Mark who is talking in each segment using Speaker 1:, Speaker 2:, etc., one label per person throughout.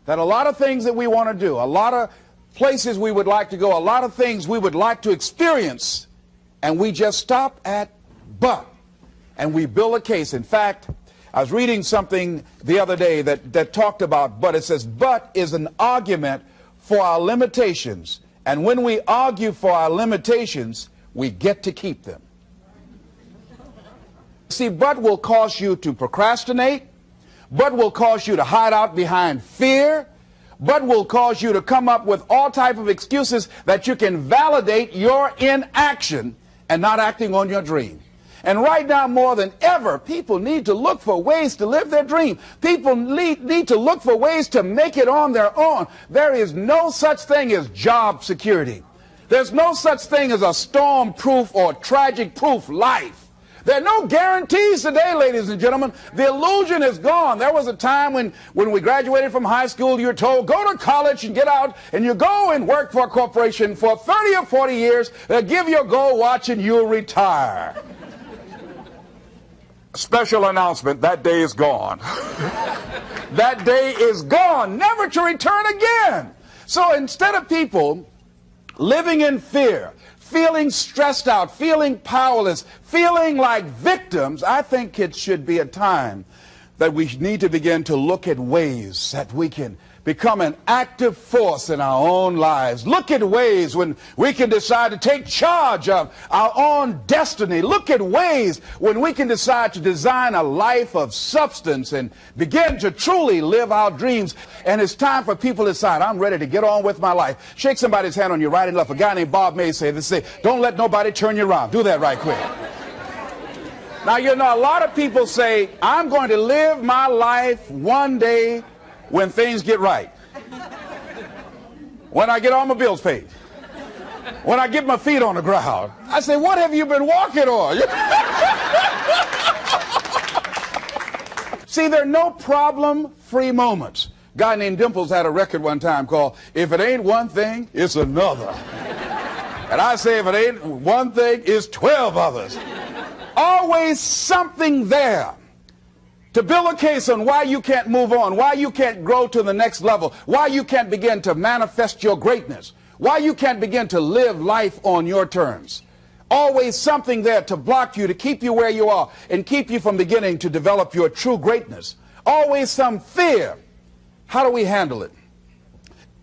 Speaker 1: that a lot of things that we want to do, a lot of places we would like to go, a lot of things we would like to experience, and we just stop at but, and we build a case. In fact, I was reading something the other day that talked about but. It says, but is an argument for our limitations. And when we argue for our limitations, we get to keep them. See, but will cause you to procrastinate. But will cause you to hide out behind fear. But will cause you to come up with all type of excuses that you can validate your inaction and not acting on your dream. And right now, more than ever, people need to look for ways to live their dream. People need to look for ways to make it on their own. There is no such thing as job security. There's no such thing as a storm-proof or tragic-proof life. There are no guarantees today, ladies and gentlemen. The illusion is gone. There was a time when we graduated from high school, you were told, go to college and get out, and you go and work for a corporation for 30 or 40 years. They'll give you a gold watch and you'll retire. Special announcement, that day is gone. That day is gone, never to return again. So instead of people living in fear, feeling stressed out, feeling powerless, feeling like victims, I think it should be a time that we need to begin to look at ways that we can become an active force in our own lives. Look at ways when we can decide to take charge of our own destiny. Look at ways when we can decide to design a life of substance and begin to truly live our dreams. And it's time for people to decide, I'm ready to get on with my life. Shake somebody's hand on your right and left. A guy named Bob May said, don't let nobody turn you around. Do that right quick. Now, you know, a lot of people say, I'm going to live my life one day when things get right. When I get all my bills paid. When I get my feet on the ground. I say, what have you been walking on? See, there are no problem-free moments. A guy named Dimples had a record one time called, If It Ain't One Thing, It's Another. And I say, if it ain't one thing, it's 12 others. Always something there to build a case on why you can't move on, why you can't grow to the next level, why you can't begin to manifest your greatness, why you can't begin to live life on your terms. Always something there to block you, to keep you where you are, and keep you from beginning to develop your true greatness. Always some fear. How do we handle it?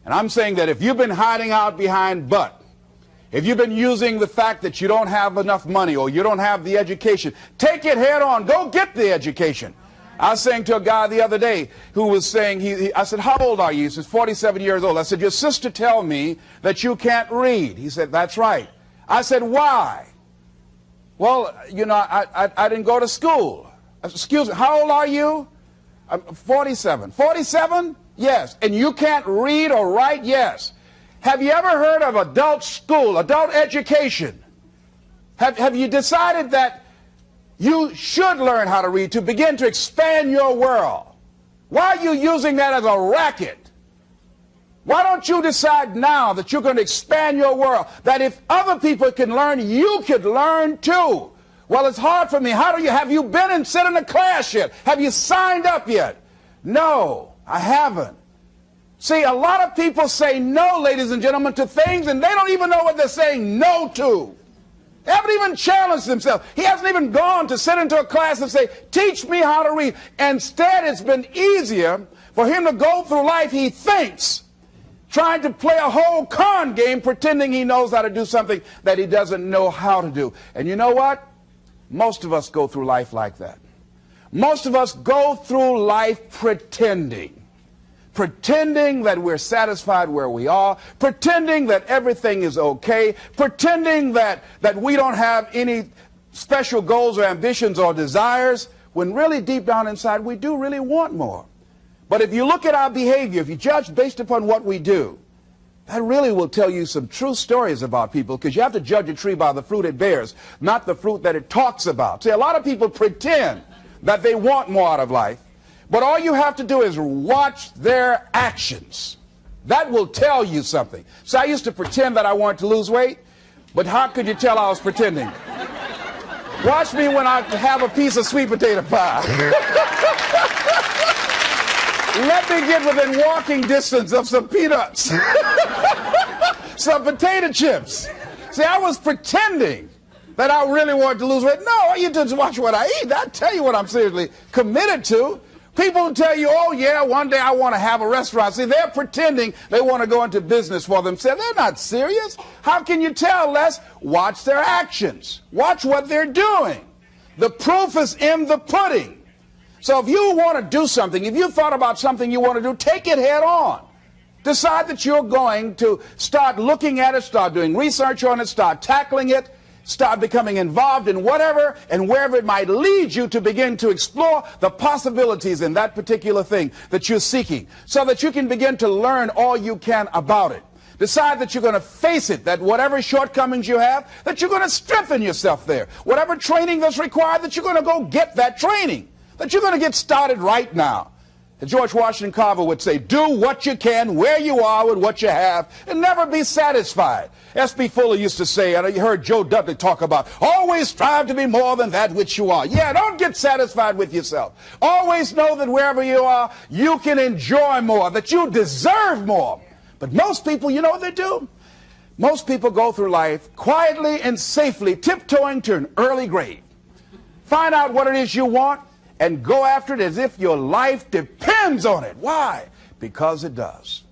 Speaker 1: And I'm saying that if you've been hiding out behind but, if you've been using the fact that you don't have enough money or you don't have the education, take it head on. Go get the education. I was saying to a guy the other day who was saying, I said, how old are you? He says, 47 years old. I said, your sister tell me that you can't read. He said, that's right. I said, why? Well, you know, I didn't go to school. I said, excuse me, how old are you? I'm 47. 47? Yes. And you can't read or write? Yes. Have you ever heard of adult school, adult education? Have you decided that you should learn how to read to begin to expand your world? Why are you using that as a racket? Why don't you decide now that you're going to expand your world, that if other people can learn, you could learn too? Well, it's hard for me. Have you been and sit in a class yet? Have you signed up yet? No, I haven't. See, a lot of people say no, ladies and gentlemen, to things, and they don't even know what they're saying no to. They haven't even challenged themselves. He hasn't even gone to sit into a class and say, teach me how to read. Instead, it's been easier for him to go through life, he thinks, trying to play a whole con game, pretending he knows how to do something that he doesn't know how to do. And you know what? Most of us go through life like that. Most of us go through life pretending that we're satisfied where we are, pretending that everything is okay, pretending that we don't have any special goals or ambitions or desires, when really deep down inside we do really want more. But if you look at our behavior, if you judge based upon what we do, that really will tell you some true stories about people, because you have to judge a tree by the fruit it bears, not the fruit that it talks about. See, a lot of people pretend that they want more out of life, but all you have to do is watch their actions. That will tell you something. So I used to pretend that I wanted to lose weight, but how could you tell I was pretending? Watch me when I have a piece of sweet potato pie. Let me get within walking distance of some peanuts, some potato chips. See, I was pretending that I really wanted to lose weight. No, you just watch what I eat. I tell you what I'm seriously committed to. People tell you, oh yeah, one day I want to have a restaurant. See, they're pretending they want to go into business for themselves. They're not serious. How can you tell, Les? Watch their actions. Watch what they're doing. The proof is in the pudding. So if you want to do something, if you thought about something you want to do, take it head on. Decide that you're going to start looking at it, start doing research on it, start tackling it, start becoming involved in whatever and wherever it might lead you to begin to explore the possibilities in that particular thing that you're seeking so that you can begin to learn all you can about it. Decide that you're going to face it, that whatever shortcomings you have, that you're going to strengthen yourself there. Whatever training that's required, that you're going to go get that training, that you're going to get started right now. And George Washington Carver would say, do what you can, where you are with what you have, and never be satisfied. S.B. Fuller used to say, and you heard Joe Dudley talk about, always strive to be more than that which you are. Yeah, don't get satisfied with yourself. Always know that wherever you are, you can enjoy more, that you deserve more. But most people, you know what they do? Most people go through life quietly and safely, tiptoeing to an early grave. Find out what it is you want, and go after it as if your life depends on it. Why? Because it does.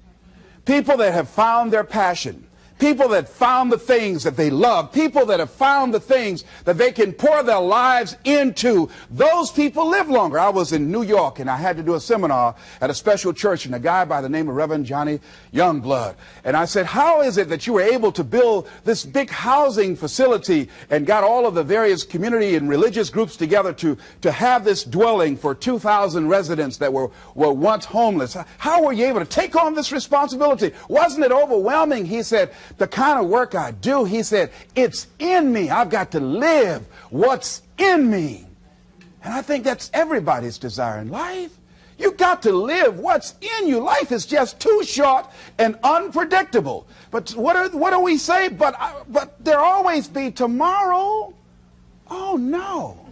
Speaker 1: People that have found their passion, people that found the things that they love, people that have found the things that they can pour their lives into, those people live longer. I was in New York and I had to do a seminar at a special church, and a guy by the name of Reverend Johnny Youngblood. And I said, how is it that you were able to build this big housing facility and got all of the various community and religious groups together to have this dwelling for 2,000 residents that were once homeless? How were you able to take on this responsibility? Wasn't it overwhelming? He said, the kind of work I do, he said, it's in me. I've got to live what's in me. And I think that's everybody's desire in life. You've got to live what's in you. Life is just too short and unpredictable. But what do we say? But there'll always be tomorrow. Oh, no.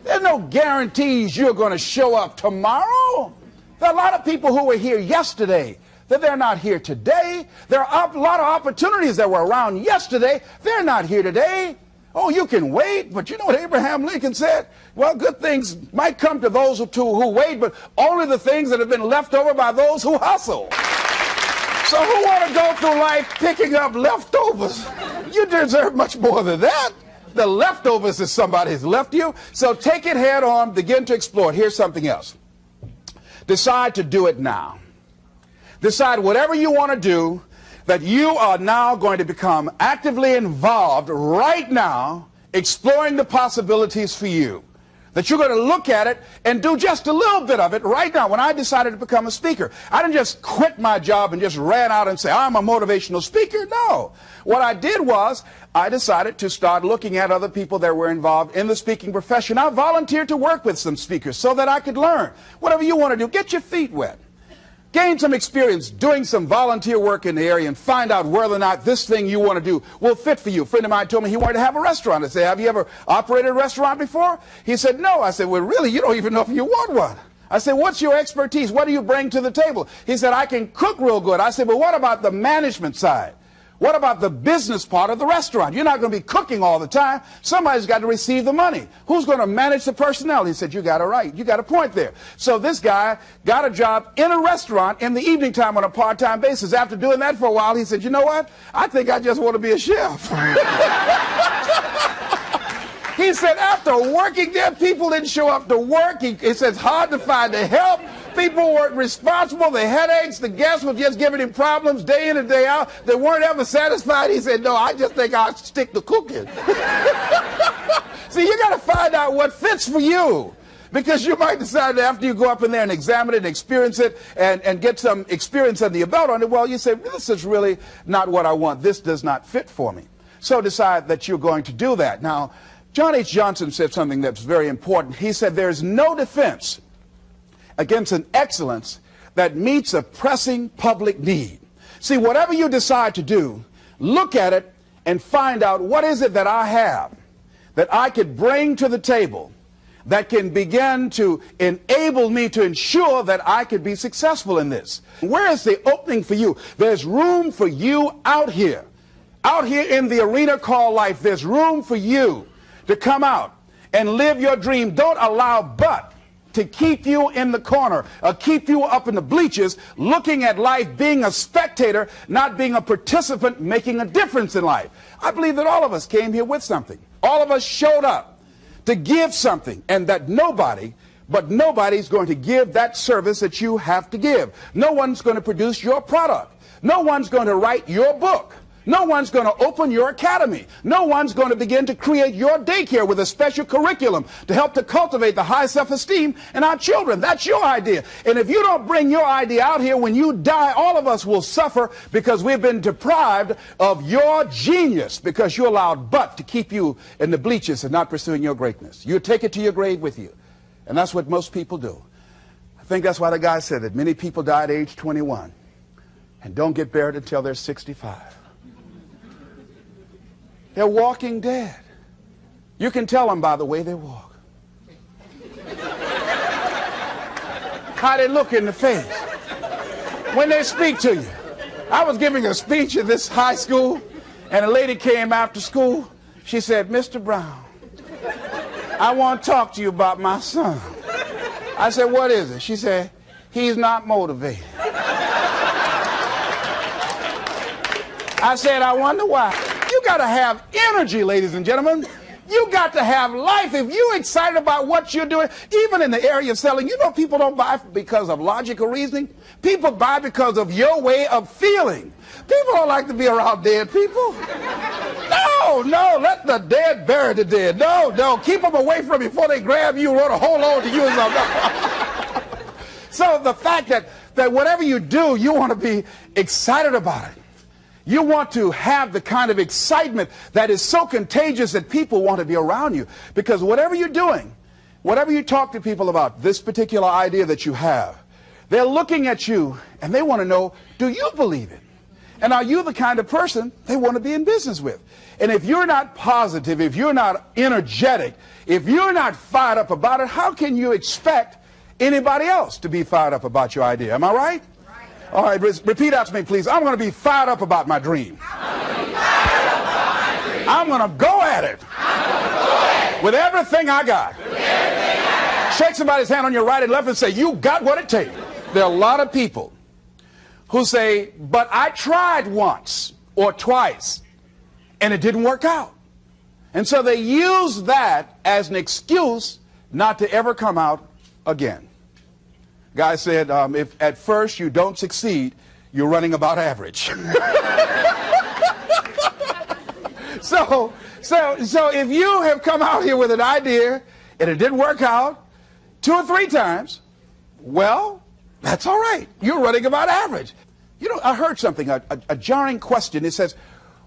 Speaker 1: There's no guarantees you're going to show up tomorrow. There are a lot of people who were here yesterday that they're not here today. There are a lot of opportunities that were around yesterday. They're not here today. Oh, you can wait, but you know what Abraham Lincoln said? Well, good things might come to those who wait, but only the things that have been left over by those who hustle. So who want to go through life picking up leftovers? You deserve much more than that. The leftovers is somebody has left you. So take it head on, begin to explore it. Here's something else. Decide to do it now. Decide whatever you want to do, that you are now going to become actively involved right now, exploring the possibilities for you. That you're going to look at it and do just a little bit of it right now. When I decided to become a speaker, I didn't just quit my job and just ran out and say, I'm a motivational speaker. No. What I did was I decided to start looking at other people that were involved in the speaking profession. I volunteered to work with some speakers so that I could learn. Whatever you want to do, get your feet wet. Gain some experience doing some volunteer work in the area and find out whether or not this thing you want to do will fit for you. A friend of mine told me he wanted to have a restaurant. I said, have you ever operated a restaurant before? He said, no. I said, well, really, you don't even know if you want one. I said, what's your expertise? What do you bring to the table? He said, I can cook real good. I said, well, what about the management side? What about the business part of the restaurant? You're not going to be cooking all the time. Somebody's got to receive the money. Who's going to manage the personnel? He said, you got it right. You got a point there. So this guy got a job in a restaurant in the evening time on a part-time basis. After doing that for a while, he said, you know what? I think I just want to be a chef. He said, after working there, people didn't show up to work. He said, it's hard to find the help. People weren't responsible. The headaches, the guests were just giving him problems day in and day out. They weren't ever satisfied. He said, no, I just think I'll stick to cooking. See, you got to find out what fits for you. Because you might decide that after you go up in there and examine it and experience it and get some experience under your belt on it, well, you say, this is really not what I want. This does not fit for me. So decide that you're going to do that. Now, John H. Johnson said something that's very important. He said, there's no defense against an excellence that meets a pressing public need. See, whatever you decide to do, look at it and find out what is it that I have that I could bring to the table. that can begin to enable me to ensure that I could be successful in this. Where is the opening for you? There's room for you out here. Out here in the arena called life, there's room for you to come out and live your dream. Don't allow but to keep you in the corner or keep you up in the bleachers looking at life, being a spectator, not being a participant, making a difference in life. I believe that all of us came here with something. All of us showed up to give something, and that nobody's going to give that service that you have to give. No one's going to produce your product. No one's going to write your book. No one's going to open your academy. No one's going to begin to create your daycare with a special curriculum to help to cultivate the high self-esteem in our children. That's your idea. And if you don't bring your idea out here, when you die, all of us will suffer because we've been deprived of your genius because you allowed but to keep you in the bleachers and not pursuing your greatness. You take it to your grave with you. And that's what most people do. I think that's why the guy said that many people die at age 21 and don't get buried until they're 65. They're walking dead. You can tell them by the way they walk. How they look in the face. When they speak to you. I was giving a speech at this high school, and a lady came after school. She said, "Mr. Brown, I want to talk to you about my son." I said, "What is it?" She said, "He's not motivated." I said, "I wonder why." You got to have energy, ladies and gentlemen. You got to have life. If you're excited about what you're doing, even in the area of selling, you know people don't buy because of logical reasoning. People buy because of your way of feeling. People don't like to be around dead people. No, let the dead bury the dead. No, keep them away from you before they grab you and want to hold on to you or something. So the fact that whatever you do, you want to be excited about it. You want to have the kind of excitement that is so contagious that people want to be around you. Because whatever you're doing, whatever you talk to people about, this particular idea that you have, they're looking at you and they want to know, do you believe it? And are you the kind of person they want to be in business with? And if you're not positive, if you're not energetic, if you're not fired up about it, how can you expect anybody else to be fired up about your idea? Am I right? All right, repeat out to me, please. I'm going to be fired up about my dream. I'm going to go at it with everything I got. Shake somebody's hand on your right and left and say, "You got what it takes." There are a lot of people who say, "But I tried once or twice and it didn't work out." And so they use that as an excuse not to ever come out again. Guy said, if at first you don't succeed, you're running about average. So if you have come out here with an idea and it didn't work out 2 or 3 times, well, that's all right. You're running about average. You know, I heard something, a jarring question. It says,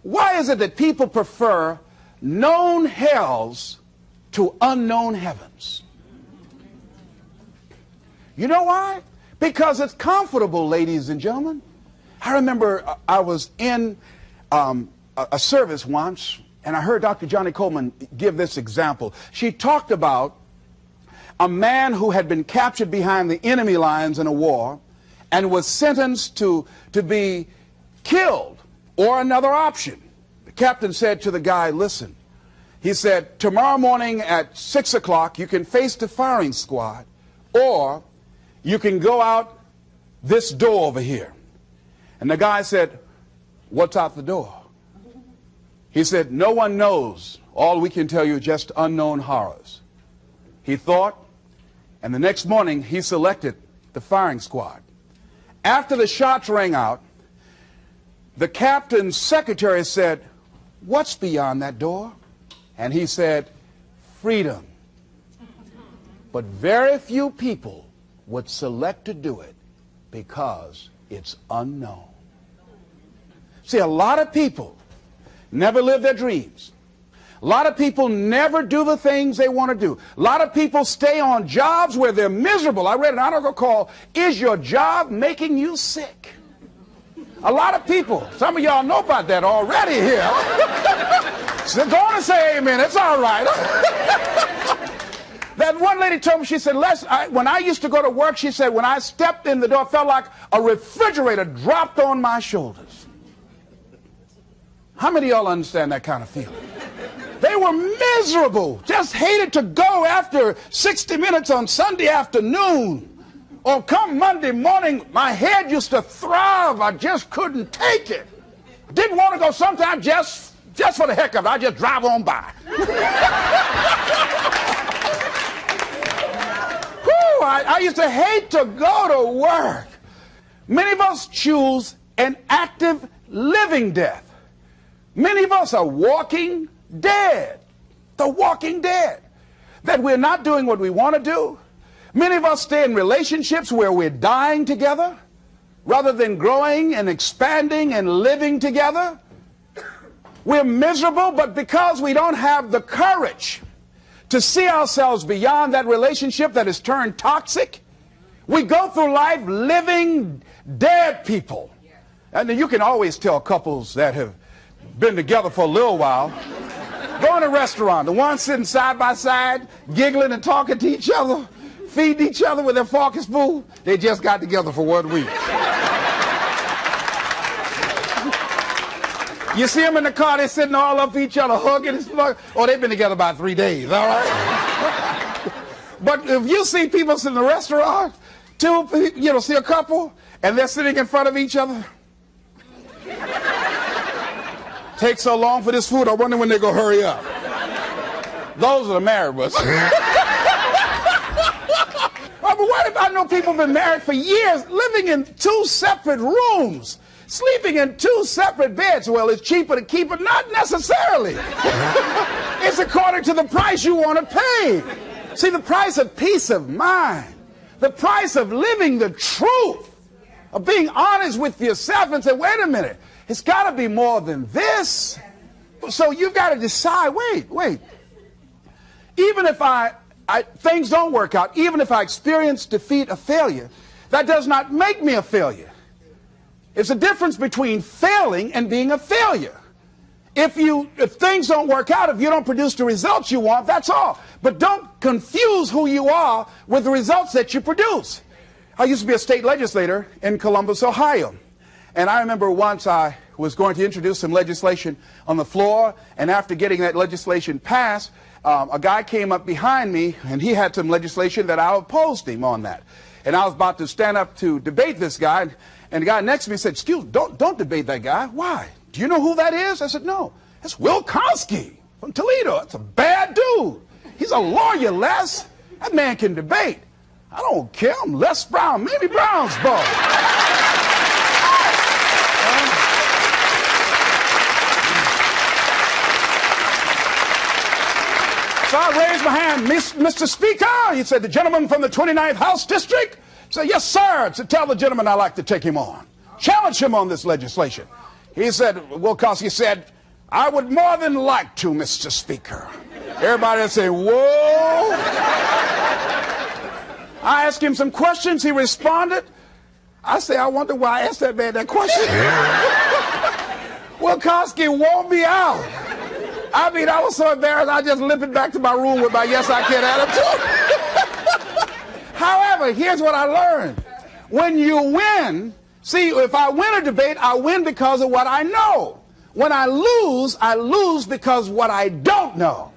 Speaker 1: why is it that people prefer known hells to unknown heavens? You know why? Because it's comfortable, ladies and gentlemen. I remember I was in a service once, and I heard Dr. Johnny Coleman give this example. She talked about a man who had been captured behind the enemy lines in a war and was sentenced to be killed or another option. The captain said to the guy, "Listen," he said, "tomorrow morning at 6 o'clock you can face the firing squad, or you can go out this door over here." And the guy said, "What's out the door?" He said, "No one knows. All we can tell you is just unknown horrors." He thought, and the next morning he selected the firing squad. After the shots rang out, the captain's secretary said, "What's beyond that door?" And he said, "Freedom." But very few people would select to do it because it's unknown. See, a lot of people never live their dreams. A lot of people never do the things they want to do. A lot of people stay on jobs where they're miserable. I read an article called, "Is Your Job Making You Sick?" A lot of people, some of y'all know about that already here. So go on and say amen. It's all right. That one lady told me, she said, Les, when I used to go to work, she said, when I stepped in the door, it felt like a refrigerator dropped on my shoulders. How many of y'all understand that kind of feeling? They were miserable, just hated to go after 60 minutes on Sunday afternoon. Or come Monday morning, my head used to throb. I just couldn't take it. Didn't want to go sometimes just for the heck of it. I just drive on by. Whew, I used to hate to go to work. Many of us choose an active living death. Many of us are walking dead. The walking dead. That we're not doing what we want to do. Many of us stay in relationships where we're dying together rather than growing and expanding and living together. We're miserable, but because we don't have the courage to see ourselves beyond that relationship that has turned toxic, we go through life living dead people. And you can always tell couples that have been together for a little while. Go in a restaurant, the ones sitting side by side, giggling and talking to each other, feeding each other with their fork and spoon, they just got together for 1 week. You see them in the car, they're sitting all up each other, hugging and slugging. Oh, they've been together about 3 days, all right? But if you see people in the restaurant, see a couple, and they're sitting in front of each other. Takes so long for this food, I wonder when they're going to hurry up. Those are the married ones. Oh, but what if I know people have been married for years, living in 2 separate rooms, sleeping in 2 separate beds? Well, it's cheaper to keep it. Not necessarily. It's according to the price you want to pay. See, the price of peace of mind, the price of living the truth, of being honest with yourself and say, wait a minute, it's got to be more than this. So you've got to decide, wait. Even if things don't work out, even if I experience defeat or failure, that does not make me a failure. It's a difference between failing and being a failure. If things don't work out, if you don't produce the results you want, that's all. But don't confuse who you are with the results that you produce. I used to be a state legislator in Columbus, Ohio. And I remember once I was going to introduce some legislation on the floor, and after getting that legislation passed, a guy came up behind me, and he had some legislation that I opposed him on that. And I was about to stand up to debate this guy, and the guy next to me said, excuse me, don't debate that guy. Why? Do you know who that is? I said, no. That's Will Kosky from Toledo. That's a bad dude. He's a lawyer, Les. That man can debate. I don't care. I'm Les Brown, Mamie Brown's boy. So I raised my hand, Mr. Speaker. He said, the gentleman from the 29th House District? I said, yes, sir. To tell the gentleman I'd like to take him on. Challenge him on this legislation. He said, Will Kosky said, I would more than like to, Mr. Speaker. Everybody would say, whoa. I asked him some questions. He responded. I say, I wonder why I asked that man that question. Will Kosky wore me out. I mean, I was so embarrassed, I just limped back to my room with my yes, I can attitude. However, here's what I learned. When you win, see, if I win a debate, I win because of what I know. When I lose because what I don't know.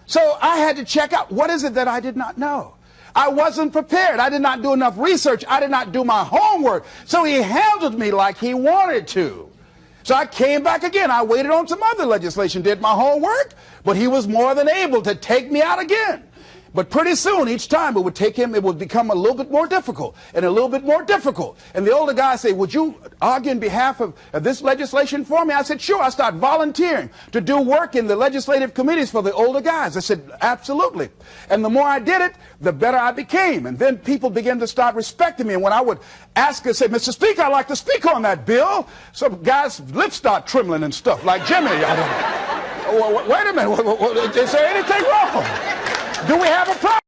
Speaker 1: So I had to check out, what is it that I did not know? I wasn't prepared. I did not do enough research. I did not do my homework. So he handled me like he wanted to. So I came back again. I waited on some other legislation, did my homework, but he was more than able to take me out again. But pretty soon, each time it would become a little bit more difficult and a little bit more difficult. And the older guy said, would you argue in behalf of this legislation for me? I said, sure. I started volunteering to do work in the legislative committees for the older guys. I said, absolutely. And the more I did it, the better I became. And then people began to start respecting me. And when I would ask and say, Mr. Speaker, I'd like to speak on that bill, some guys' lips start trembling and stuff, like Jimmy. Wait a minute. Is there anything wrong? Do we have a problem?